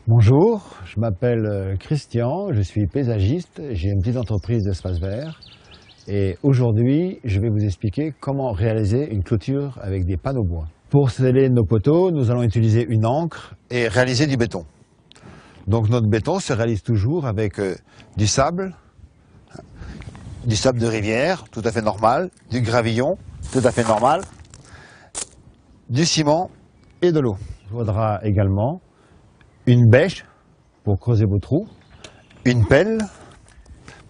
Bonjour, je m'appelle Christian, je suis paysagiste, j'ai une petite entreprise d'espace vert et aujourd'hui je vais vous expliquer comment réaliser une clôture avec des panneaux bois. Pour sceller nos poteaux, nous allons utiliser une encre et réaliser du béton. Donc notre béton se réalise toujours avec du sable de rivière, tout à fait normal, du gravillon, tout à fait normal, du ciment et de l'eau. Il faudra également une bêche pour creuser vos trous, une pelle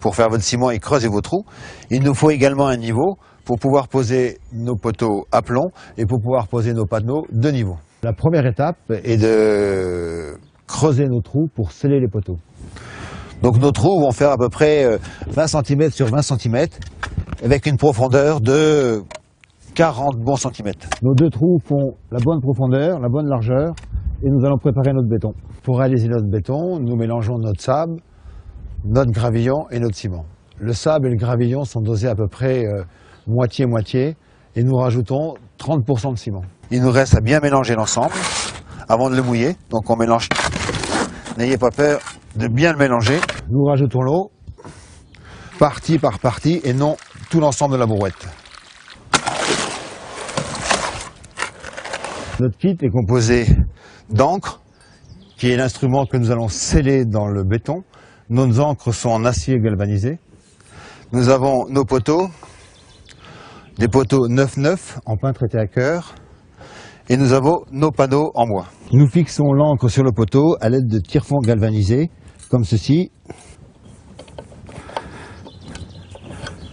pour faire votre ciment et creuser vos trous. Il nous faut également un niveau pour pouvoir poser nos poteaux à plomb et pour pouvoir poser nos panneaux de niveau. La première étape est de creuser nos trous pour sceller les poteaux. Donc nos trous vont faire à peu près 20 cm sur 20 cm avec une profondeur de 40 bons centimètres. Nos deux trous font la bonne profondeur, la bonne largeur et nous allons préparer notre béton. Pour réaliser notre béton, nous mélangeons notre sable, notre gravillon et notre ciment. Le sable et le gravillon sont dosés à peu près moitié-moitié et nous rajoutons 30% de ciment. Il nous reste à bien mélanger l'ensemble avant de le mouiller. Donc on mélange, n'ayez pas peur de bien le mélanger. Nous rajoutons l'eau, partie par partie et non tout l'ensemble de la brouette. Notre kit est composé d'encre, qui est l'instrument que nous allons sceller dans le béton. Nos encres sont en acier galvanisé. Nous avons nos poteaux, des poteaux 9-9 en pin traité à cœur. Et nous avons nos panneaux en bois. Nous fixons l'encre sur le poteau à l'aide de tire-fond galvanisés, comme ceci.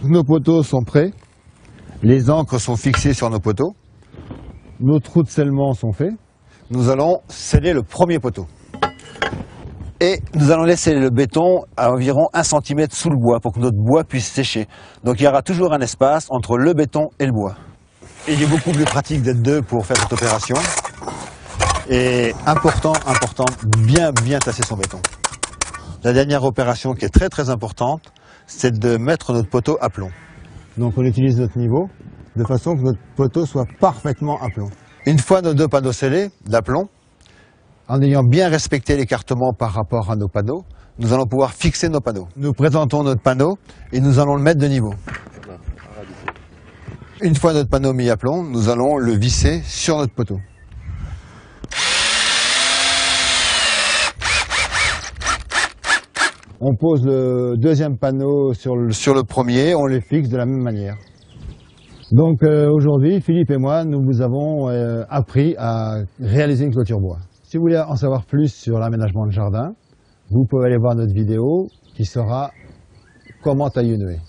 Nos poteaux sont prêts. Les encres sont fixées sur nos poteaux. Nos trous de scellement sont faits. Nous allons sceller le premier poteau. Et nous allons laisser le béton à environ 1 cm sous le bois pour que notre bois puisse sécher. Donc il y aura toujours un espace entre le béton et le bois. Il est beaucoup plus pratique d'être deux pour faire cette opération. Et important, bien tasser son béton. La dernière opération qui est très importante, c'est de mettre notre poteau à plomb. Donc on utilise notre niveau de façon que notre poteau soit parfaitement à plomb. Une fois nos deux panneaux scellés d'aplomb, en ayant bien respecté l'écartement par rapport à nos panneaux, nous allons pouvoir fixer nos panneaux. Nous présentons notre panneau et nous allons le mettre de niveau. Une fois notre panneau mis à plomb, nous allons le visser sur notre poteau. On pose le deuxième panneau sur le premier, on les fixe de la même manière. Donc aujourd'hui, Philippe et moi, nous vous avons appris à réaliser une clôture bois. Si vous voulez en savoir plus sur l'aménagement de jardin, vous pouvez aller voir notre vidéo qui sera comment tailler une haie.